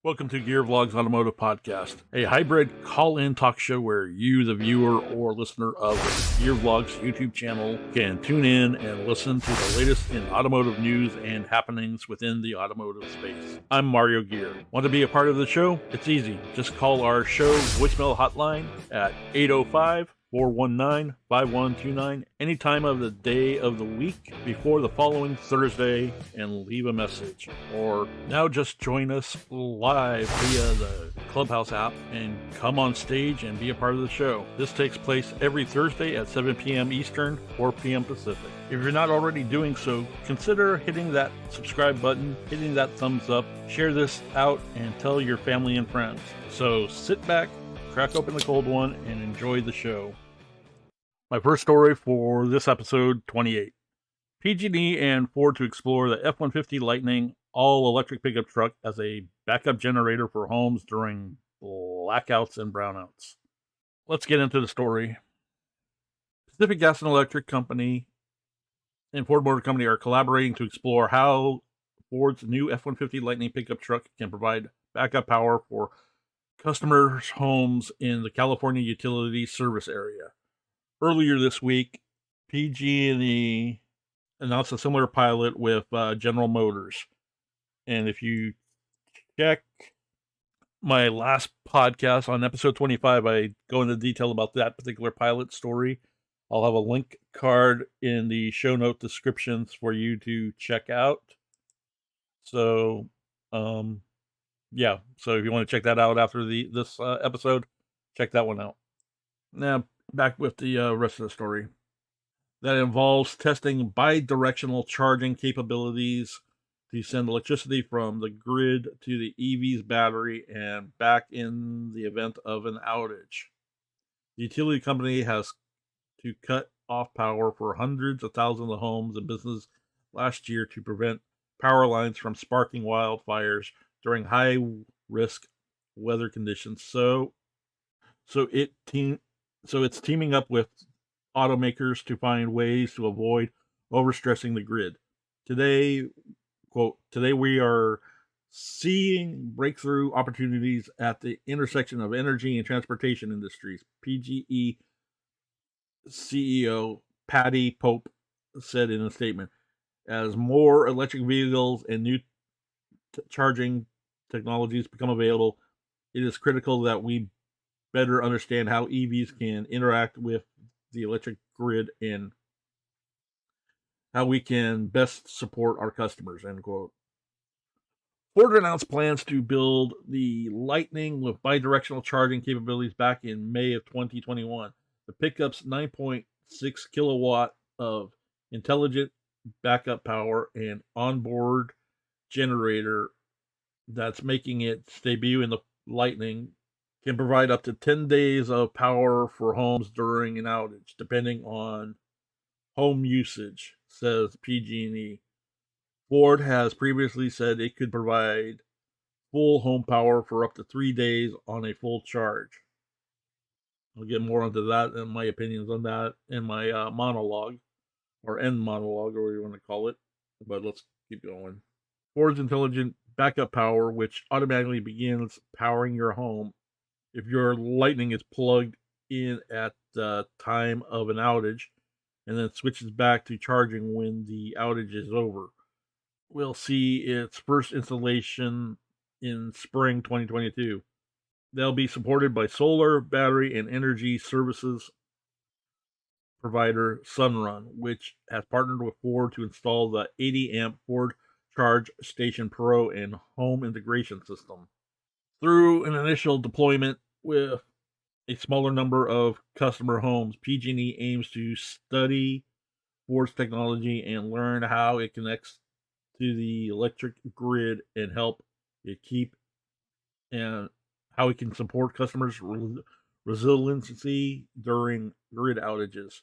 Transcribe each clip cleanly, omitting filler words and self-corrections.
Welcome to Vlogz Automotive Podcast, a hybrid call-in talk show where you, the viewer or listener of the Vlogz YouTube channel, can tune in and listen to the latest in automotive news and happenings within the automotive space. I'm Mario Gear. Want to be a part of the show? It's easy. Just call our show voicemail hotline at 805-419-5129 any time of the day of the week before the following Thursday and leave a message. Or now just join us live via the Clubhouse app and come on stage and be a part of the show. This takes place every Thursday at 7 p.m. Eastern, 4 p.m. Pacific. If you're not already doing so, consider hitting that subscribe button, hitting that thumbs up, share this out, and tell your family and friends. So sit back, crack open the cold one, and enjoy the show. My first story for this episode 28. PG&E and Ford to explore the F-150 Lightning all-electric pickup truck as a backup generator for homes during blackouts and brownouts. Let's get into the story. Pacific Gas and Electric Company and Ford Motor Company are collaborating to explore how Ford's new F-150 Lightning pickup truck can provide backup power for customers' homes in the California utility service area. Earlier this week, PG&E announced a similar pilot with General Motors. And if you check my last podcast on episode 25, I go into detail about that particular pilot story. I'll have a link card in the show note descriptions for you to check out. So, yeah. So if you want to check that out after this episode, check that one out. Now, back with the rest of the story. That involves testing bi-directional charging capabilities to send electricity from the grid to the EV's battery and back in the event of an outage. The utility company has to cut off power for hundreds of thousands of homes and businesses last year to prevent power lines from sparking wildfires during high-risk weather conditions. So it's teaming up with automakers to find ways to avoid overstressing the grid. Today, quote, today we are seeing breakthrough opportunities at the intersection of energy and transportation industries, PG&E CEO Patty Pope said in a statement. As more electric vehicles and new charging technologies become available, it is critical that we better understand how EVs can interact with the electric grid and how we can best support our customers, end quote. Ford announced plans to build the Lightning with bidirectional charging capabilities back in May of 2021. The pickup's 9.6 kilowatt of intelligent backup power and onboard generator that's making its debut in the Lightning can provide up to 10 days of power for homes during an outage, depending on home usage, says PG&E. Ford has previously said it could provide full home power for up to 3 days on a full charge. I'll get more into that and my opinions on that in my monologue, or end monologue, or whatever you want to call it. But let's keep going. Ford's intelligent backup power, which automatically begins powering your home if your Lightning is plugged in at the time of an outage and then switches back to charging when the outage is over. We'll see its first installation in spring 2022. They'll be supported by solar, battery, and energy services provider Sunrun, which has partnered with Ford to install the 80-amp Ford Charge Station Pro and home integration system. Through an initial deployment with a smaller number of customer homes, PG&E aims to study Ford's technology and learn how it connects to the electric grid and help it keep and how it can support customers' resiliency during grid outages.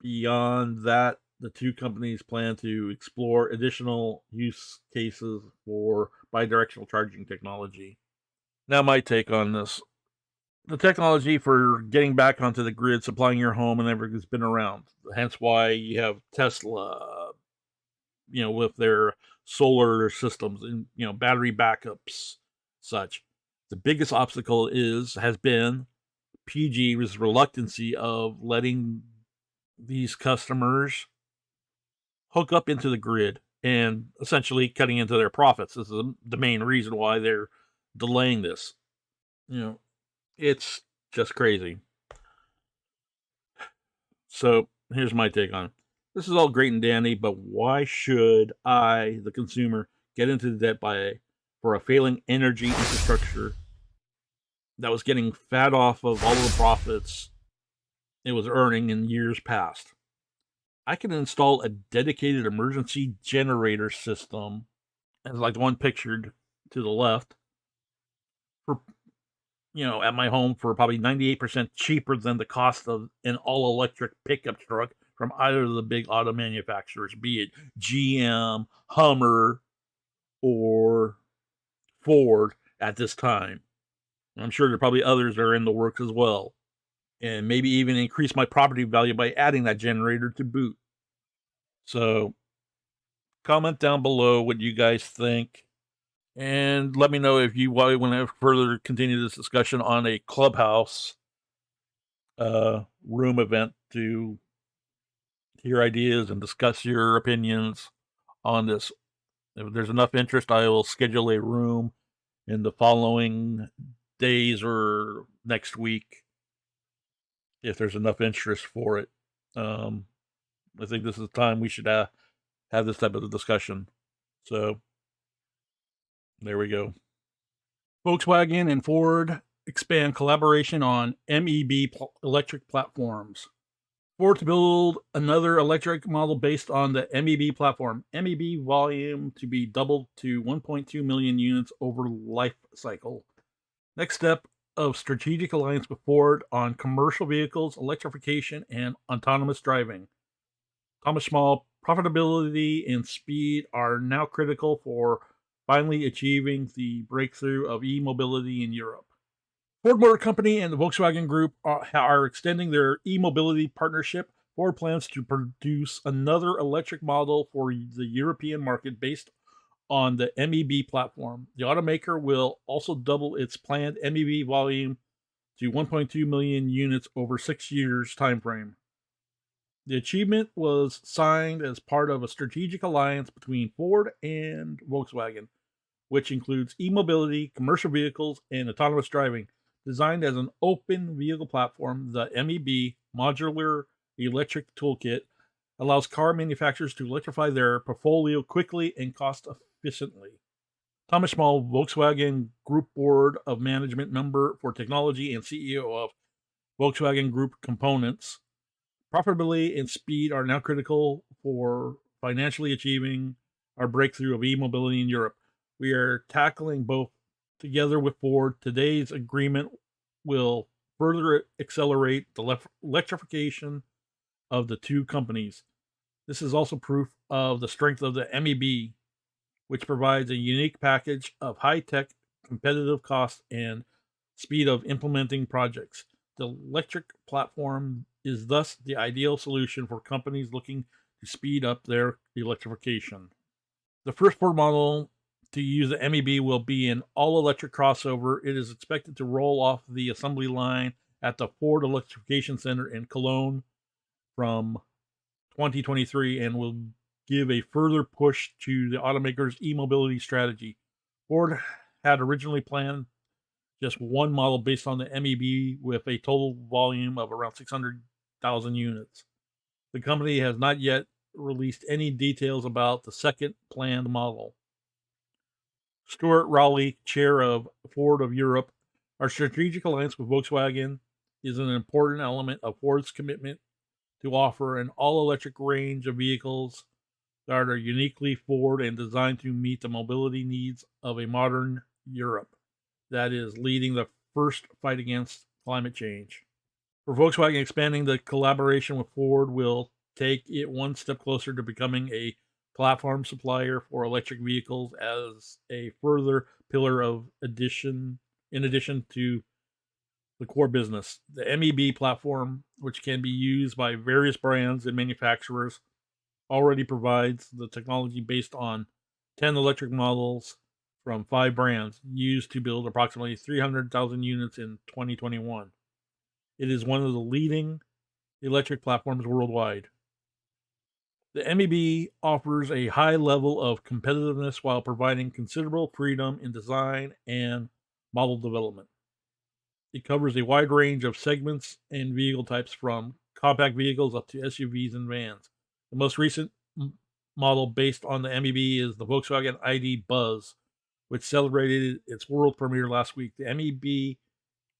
Beyond that, the two companies plan to explore additional use cases for bidirectional charging technology. Now, my take on this. The technology for getting back onto the grid, supplying your home and everything has been around. Hence why you have Tesla, with their solar systems and, battery backups such. The biggest obstacle has been PG's reluctancy of letting these customers hook up into the grid and essentially cutting into their profits. This is the main reason why they're delaying this. It's just crazy. So here's my take on it. This is all great and dandy, but why should I, the consumer, get into debt for a failing energy infrastructure that was getting fat off of all of the profits it was earning in years past? I can install a dedicated emergency generator system, as like the one pictured to the left, for at my home for probably 98% cheaper than the cost of an all-electric pickup truck from either of the big auto manufacturers, be it GM, Hummer, or Ford at this time. I'm sure there are probably others that are in the works as well. And maybe even increase my property value by adding that generator to boot. So comment down below what you guys think. And let me know if you want to further continue this discussion on a Clubhouse room event to hear ideas and discuss your opinions on this. If there's enough interest, I will schedule a room in the following days or next week if there's enough interest for it. I think this is the time we should have this type of discussion. So there we go. Volkswagen and Ford expand collaboration on MEB electric platforms. Ford to build another electric model based on the MEB platform. MEB volume to be doubled to 1.2 million units over life cycle. Next step of strategic alliance with Ford on commercial vehicles, electrification, and autonomous driving. Thomas Schmall, profitability and speed are now critical for finally achieving the breakthrough of e-mobility in Europe. Ford Motor Company and the Volkswagen Group are extending their e-mobility partnership. Ford plans to produce another electric model for the European market based on the MEB platform. The automaker will also double its planned MEB volume to 1.2 million units over 6 years timeframe. The achievement was signed as part of a strategic alliance between Ford and Volkswagen, which includes e-mobility, commercial vehicles, and autonomous driving. Designed as an open vehicle platform, the MEB Modular Electric Toolkit allows car manufacturers to electrify their portfolio quickly and cost efficiently. Thomas Schmall, Volkswagen Group Board of Management member for technology and CEO of Volkswagen Group Components. Profitability and speed are now critical for financially achieving our breakthrough of e-mobility in Europe. We are tackling both together with Ford. Today's agreement will further accelerate the electrification of the two companies. This is also proof of the strength of the MEB, which provides a unique package of high-tech, competitive cost, and speed of implementing projects. The electric platform is thus the ideal solution for companies looking to speed up their electrification. The first Ford model to use the MEB will be an all-electric crossover. It is expected to roll off the assembly line at the Ford Electrification Center in Cologne from 2023 and will give a further push to the automaker's e-mobility strategy. Ford had originally planned just one model based on the MEB with a total volume of around 600,000 units. The company has not yet released any details about the second planned model. Stuart Rowley, chair of Ford of Europe, our strategic alliance with Volkswagen is an important element of Ford's commitment to offer an all-electric range of vehicles that are uniquely Ford and designed to meet the mobility needs of a modern Europe that is leading the first fight against climate change. For Volkswagen, expanding the collaboration with Ford will take it one step closer to becoming a platform supplier for electric vehicles as a further pillar of in addition to the core business. The MEB platform, which can be used by various brands and manufacturers, already provides the technology based on 10 electric models from 5 brands, used to build approximately 300,000 units in 2021. It is one of the leading electric platforms worldwide. The MEB offers a high level of competitiveness while providing considerable freedom in design and model development. It covers a wide range of segments and vehicle types, from compact vehicles up to SUVs and vans. The most recent model based on the MEB is the Volkswagen ID Buzz, which celebrated its world premiere last week. The MEB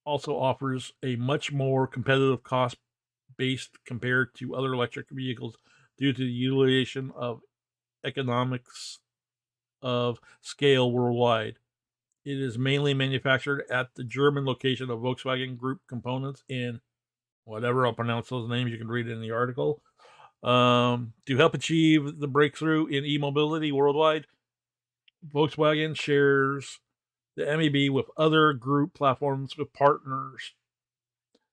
also offers a much more competitive cost base compared to other electric vehicles due to the utilization of economics of scale worldwide. It is mainly manufactured at the German location of Volkswagen Group Components in whatever, I'll pronounce those names, you can read it in the article. To help achieve the breakthrough in e-mobility worldwide, Volkswagen shares the MEB with other group platforms with partners.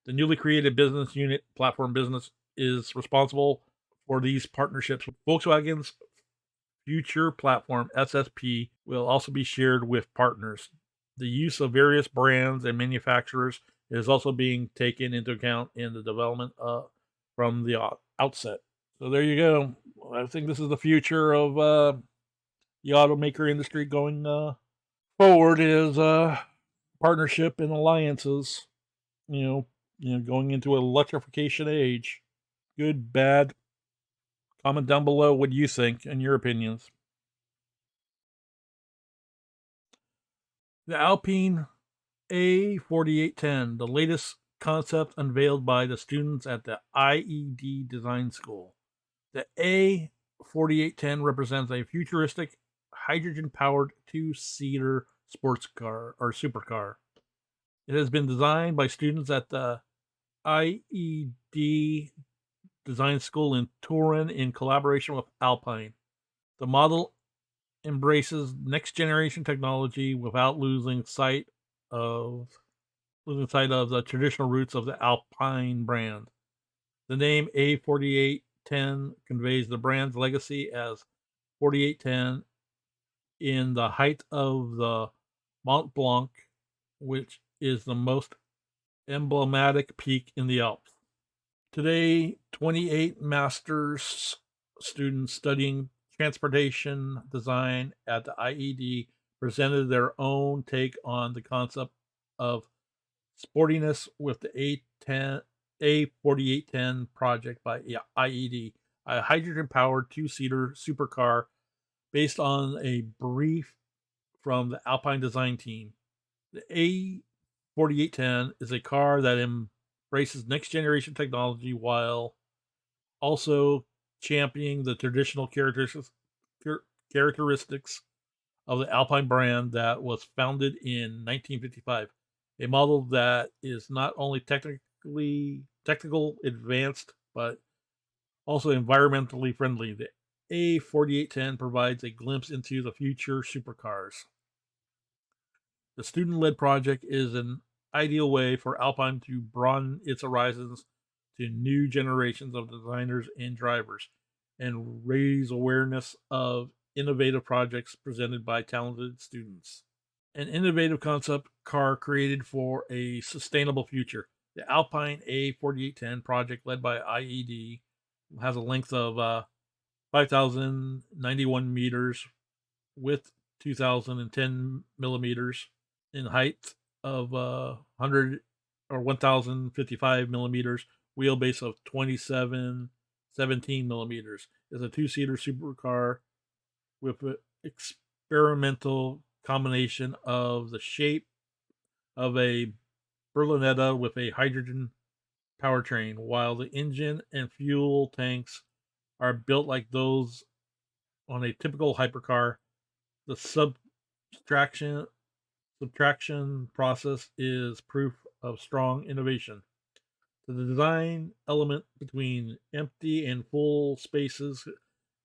The newly created business unit, Platform Business, is responsible for these partnerships. Volkswagen's future platform, SSP, will also be shared with partners. The use of various brands and manufacturers is also being taken into account in the development from the outset. So there you go. I think this is the future of the automaker industry going forward, is partnership and alliances. Going into an electrification age. Good, bad. Comment down below what you think and your opinions. The Alpine A4810, the latest concept unveiled by the students at the IED Design School. The A4810 represents a futuristic hydrogen-powered two-seater sports car or supercar. It has been designed by students at the IED Design School in Turin in collaboration with Alpine. The model embraces next-generation technology without losing sight of the traditional roots of the Alpine brand. The name A4810 conveys the brand's legacy as 4810 in the height of the Mont Blanc, which is the most emblematic peak in the Alps. Today, 28 master's students studying transportation design at the IED presented their own take on the concept of sportiness with the A4810 project by IED, a hydrogen-powered two-seater supercar based on a brief from the Alpine design team. The A4810 is a car that embraces next-generation technology while also championing the traditional characteristics of the Alpine brand that was founded in 1955. A model that is not only technical advanced, but also environmentally friendly. The A4810 provides a glimpse into the future supercars. The student-led project is an ideal way for Alpine to broaden its horizons to new generations of designers and drivers, and raise awareness of innovative projects presented by talented students. An innovative concept car created for a sustainable future. The Alpine A4810 project, led by IED, has a length of 5,091 meters, width 2,010 millimeters, in height of 100 or 1,055 millimeters, wheelbase of 17 millimeters. It's a two-seater supercar with an experimental combination of the shape of a Berlinetta with a hydrogen powertrain, while the engine and fuel tanks are built like those on a typical hypercar. The subtraction process is proof of strong innovation. The design element between empty and full spaces,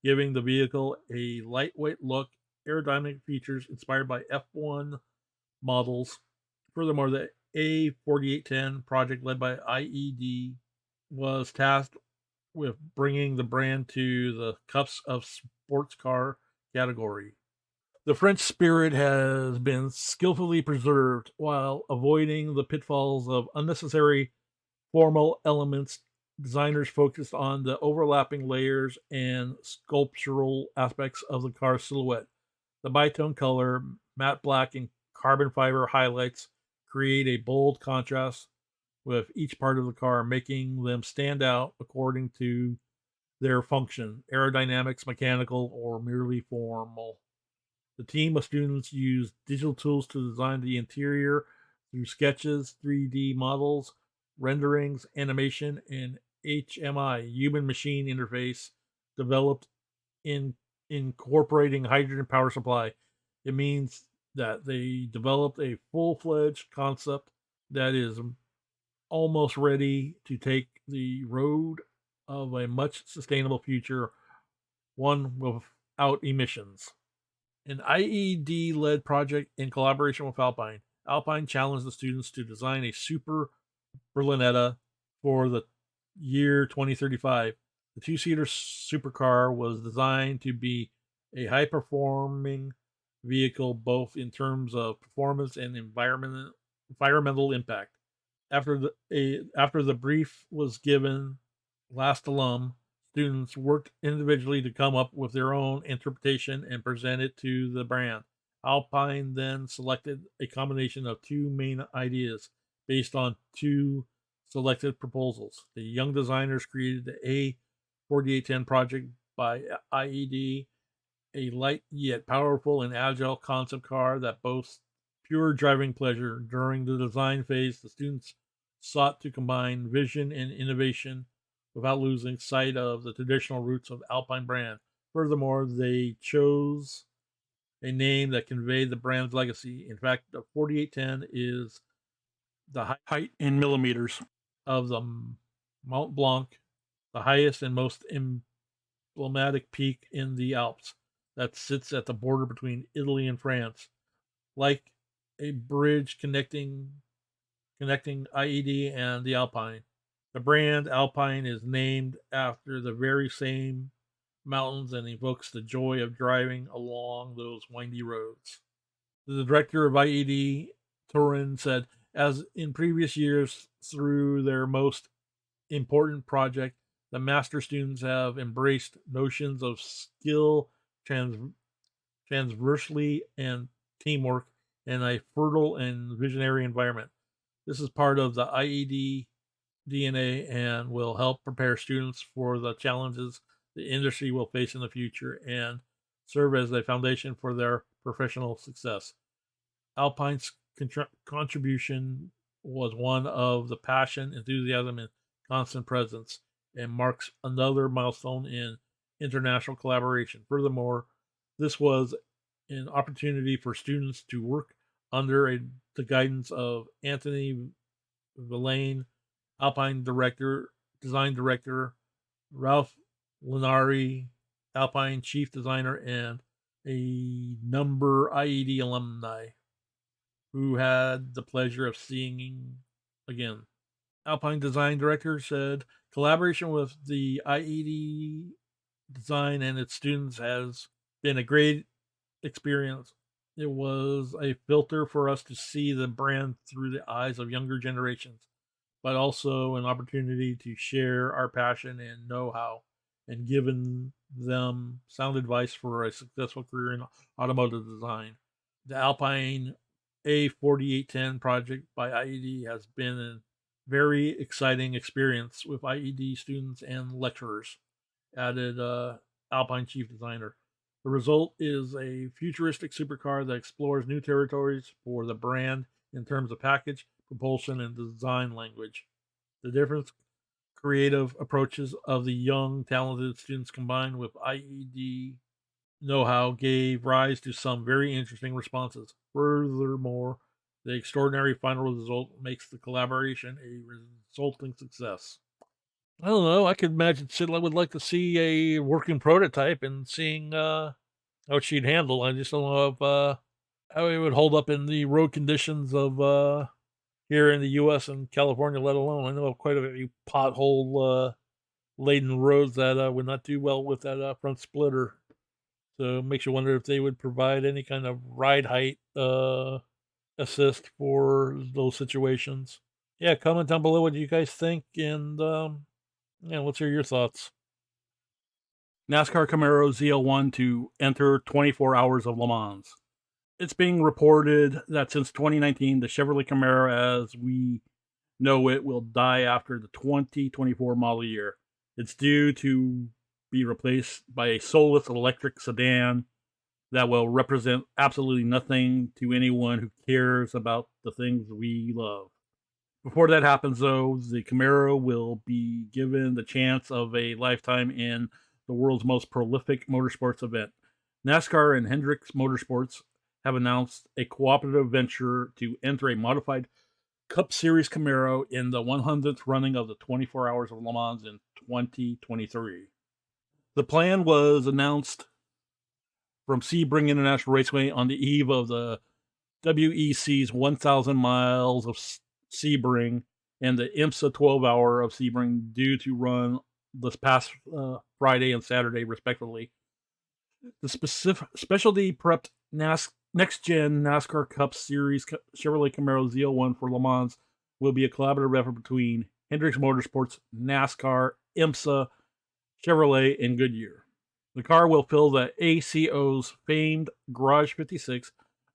giving the vehicle a lightweight look, aerodynamic features inspired by F1 models. Furthermore, the A4810 project, led by IED, was tasked with bringing the brand to the cups of sports car category. The French spirit has been skillfully preserved while avoiding the pitfalls of unnecessary formal elements. Designers focused on the overlapping layers and sculptural aspects of the car's silhouette. The bitone color, matte black, and carbon fiber highlights create a bold contrast with each part of the car, making them stand out according to their function, aerodynamics, mechanical, or merely formal. The team of students used digital tools to design the interior through sketches, 3D models, renderings, animation, and HMI, human machine interface, developed in incorporating hydrogen power supply. It means that they developed a full-fledged concept that is almost ready to take the road of a much sustainable future, one without emissions. An IED led project in collaboration with Alpine. Alpine challenged the students to design a super Berlinetta for the year 2035. The two-seater supercar was designed to be a high-performing vehicle both in terms of performance and environmental impact. After the brief was given, last alum students worked individually to come up with their own interpretation and present it to the brand. Alpine then selected a combination of two main ideas based on two selected proposals. The young designers created the A4810 project by IED, a light yet powerful and agile concept car that boasts pure driving pleasure. During the design phase, the students sought to combine vision and innovation without losing sight of the traditional roots of Alpine brand. Furthermore, they chose a name that conveyed the brand's legacy. In fact, the 4810 is the height in millimeters of the Mont Blanc, the highest and most emblematic peak in the Alps that sits at the border between Italy and France. Like a bridge connecting IED and the Alpine. The brand Alpine is named after the very same mountains and evokes the joy of driving along those windy roads. The director of IED, Turin, said, as in previous years, through their most important project, the master students have embraced notions of skill transversely and teamwork in a fertile and visionary environment. This is part of the IED DNA and will help prepare students for the challenges the industry will face in the future and serve as a foundation for their professional success. Alpine's contribution was one of the passion, enthusiasm, and constant presence, and marks another milestone in international collaboration. Furthermore, this was an opportunity for students to work under the guidance of Anthony Villain, Alpine design director, Ralph Linari, Alpine chief designer, and a number IED alumni who had the pleasure of seeing again. Alpine design director said, collaboration with the IED design and its students has been a great experience. It was a filter for us to see the brand through the eyes of younger generations, but also an opportunity to share our passion and know-how and given them sound advice for a successful career in automotive design. The Alpine A4810 project by IED has been a very exciting experience with IED students and lecturers, added Alpine chief designer. The result is a futuristic supercar that explores new territories for the brand in terms of package, propulsion, and design language. The different creative approaches of the young, talented students combined with IED know-how gave rise to some very interesting responses. Furthermore, the extraordinary final result makes the collaboration a resulting success. I don't know. I could imagine Sidla would like to see a working prototype and seeing how she'd handle. I just don't know if how it would hold up in the road conditions of here in the U.S. and California, let alone. I know of quite a few pothole laden roads that would not do well with that front splitter. So it makes you wonder if they would provide any kind of ride height assist for those situations. Yeah, comment down below what you guys think, and yeah, let's hear your thoughts. NASCAR Camaro ZL1 to enter 24 Hours of Le Mans. It's being reported that since 2019, the Chevrolet Camaro as we know it will die after the 2024 model year. It's due to be replaced by a soulless electric sedan that will represent absolutely nothing to anyone who cares about the things we love. Before that happens, though, the Camaro will be given the chance of a lifetime in the world's most prolific motorsports event. NASCAR and Hendricks Motorsports have announced a cooperative venture to enter a modified Cup Series Camaro in the 100th running of the 24 Hours of Le Mans in 2023. The plan was announced from Sebring International Raceway on the eve of the WEC's 1,000 miles of Sebring and the IMSA 12-hour of Sebring due to run this past Friday and Saturday, respectively. The specialty prepped next-gen NASCAR Cup Series Chevrolet Camaro ZL1 for Le Mans will be a collaborative effort between Hendricks Motorsports, NASCAR, IMSA, Chevrolet, and Goodyear. The car will fill the ACO's famed Garage 56,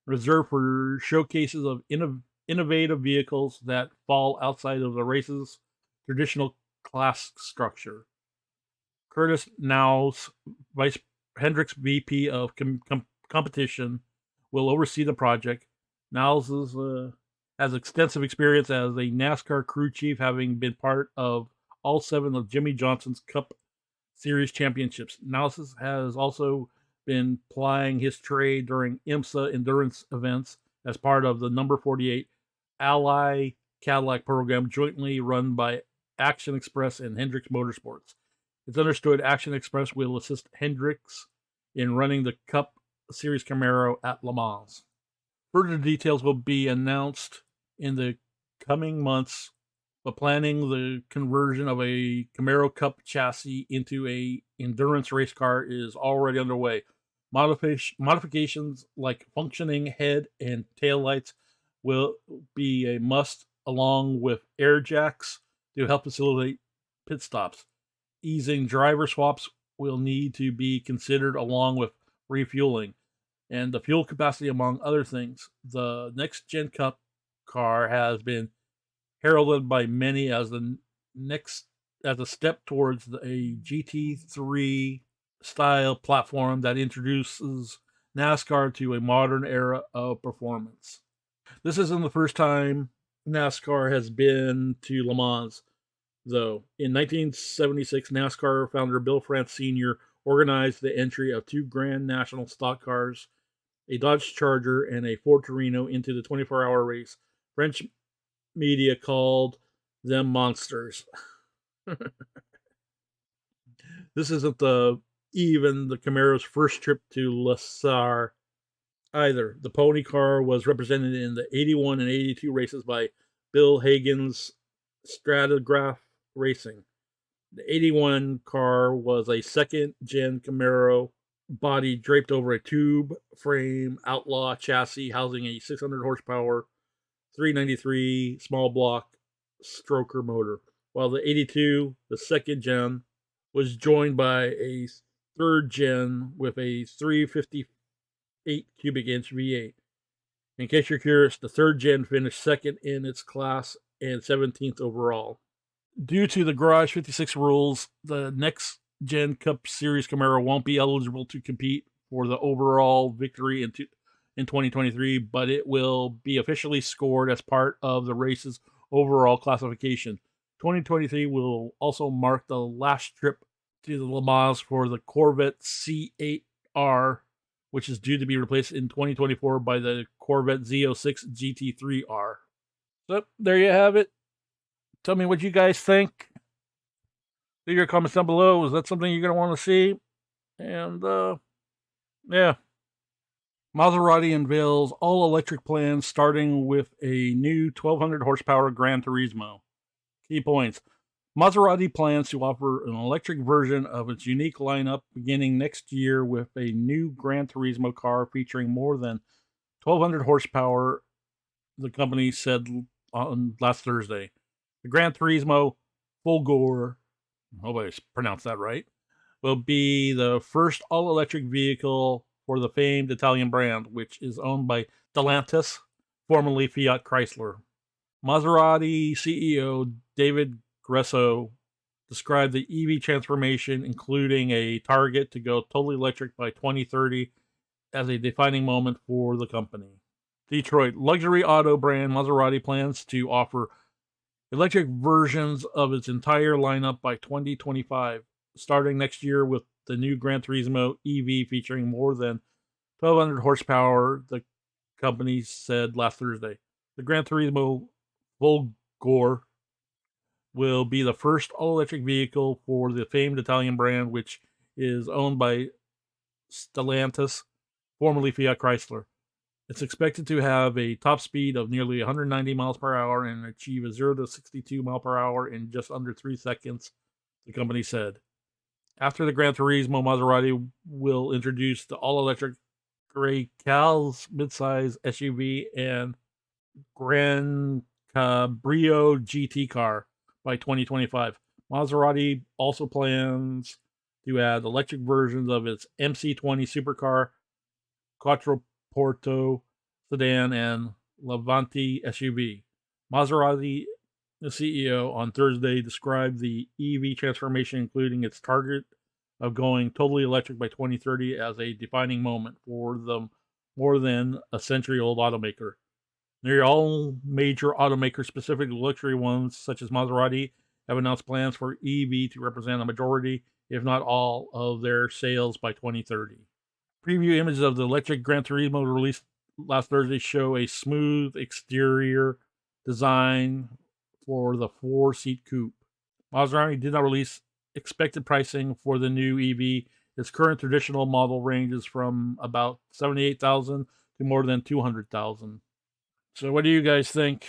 reserved for showcases of innovative vehicles that fall outside of the race's traditional class structure. Curtis Now's Hendricks VP of competition will oversee the project. Now's has extensive experience as a NASCAR crew chief, having been part of all 7 of Jimmy Johnson's Cup Series championships. Now's has also been plying his trade during IMSA endurance events as part of the number 48 Ally Cadillac program jointly run by Action Express and Hendricks Motorsports. It's understood Action Express will assist Hendricks in running the Cup Series Camaro at Le Mans. Further details will be announced in the coming months, but planning the conversion of a Camaro Cup chassis into a endurance race car is already underway. Modifications like functioning head and taillights will be a must, along with air jacks to help facilitate pit stops. Easing driver swaps will need to be considered along with refueling and the fuel capacity, among other things. The next gen Cup car has been heralded by many as a step towards a GT3 style platform that introduces NASCAR to a modern era of performance. This isn't the first time NASCAR has been to Le Mans, though. In 1976, NASCAR founder Bill France Sr. organized the entry of 2 Grand National stock cars, a Dodge Charger and a Ford Torino, into the 24-hour race. French media called them monsters. This isn't even the Camaro's first trip to Le Sar either. The pony car was represented in the 81 and 82 races by Bill Hagan's Stratograph Racing. The 81 car was a second-gen Camaro body draped over a tube frame Outlaw chassis housing a 600 horsepower 393 small block stroker motor, while the 82, the second gen, was joined by a third gen with a 358 cubic inch V8. In case you're curious, the third gen finished second in its class and 17th overall. Due to the Garage 56 rules, the next gen Cup Series Camaro won't be eligible to compete for the overall victory in 2023, but it will be officially scored as part of the race's overall classification. 2023 will also mark the last trip to the Le Mans for the Corvette C8R, which is due to be replaced in 2024 by the Corvette Z06 GT3R. So there you have it. Tell me what you guys think. Leave your comments down below. Is that something you're going to want to see? And, yeah. Maserati unveils all-electric plans starting with a new 1,200 horsepower Gran Turismo. Key points. Maserati plans to offer an electric version of its unique lineup beginning next year with a new Gran Turismo car featuring more than 1,200 horsepower, the company said on last Thursday. The Gran Turismo Folgore, I hope I pronounced that right, will be the first all-electric vehicle for the famed Italian brand, which is owned by Stellantis, formerly Fiat Chrysler. Maserati CEO David Gresso described the EV transformation, including a target to go totally electric by 2030, as a defining moment for the company. Detroit luxury auto brand Maserati plans to offer electric versions of its entire lineup by 2025, starting next year with the new Gran Turismo EV featuring more than 1,200 horsepower, the company said last Thursday. The Gran Turismo Folgore will be the first all-electric vehicle for the famed Italian brand, which is owned by Stellantis, formerly Fiat Chrysler. It's expected to have a top speed of nearly 190 miles per hour and achieve a 0 to 62 mile per hour in just under 3 seconds, the company said. After the Gran Turismo, Maserati will introduce the all-electric Grey Cals midsize SUV and Gran Cabrio GT car by 2025. Maserati also plans to add electric versions of its MC20 supercar, Quattroporto sedan, and Levante SUV. Maserati, the CEO, on Thursday described the EV transformation, including its target of going totally electric by 2030, as a defining moment for the more than a century-old automaker. Nearly all major automakers, specifically luxury ones such as Maserati, have announced plans for EV to represent a majority, if not all, of their sales by 2030. Preview images of the electric Gran Turismo released last Thursday show a smooth exterior design for the 4-seat coupe. Maserati did not release expected pricing for the new EV. Its current traditional model ranges from about $78,000 to more than $200,000. So what do you guys think?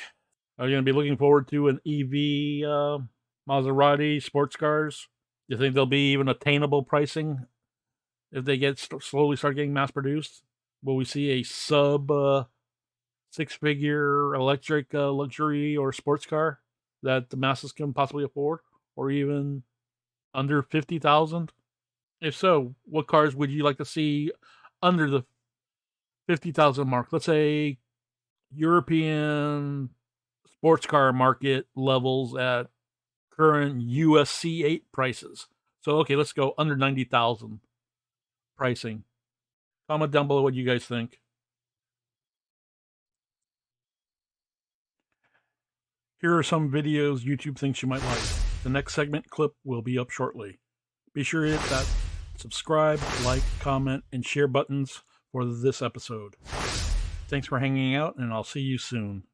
Are you going to be looking forward to an EV Maserati sports cars? Do you think there'll be even attainable pricing if they get slowly start getting mass produced? Will we see a sub six-figure electric luxury or sports car that the masses can possibly afford, or even under 50,000? If so, what cars would you like to see under the 50,000 mark? Let's say European sports car market levels at current US C8 prices. So, okay, let's go under 90,000 pricing. Comment down below what you guys think. Here are some videos YouTube thinks you might like. The next segment clip will be up shortly. Be sure to hit that subscribe, like, comment, and share buttons for this episode. Thanks for hanging out, and I'll see you soon.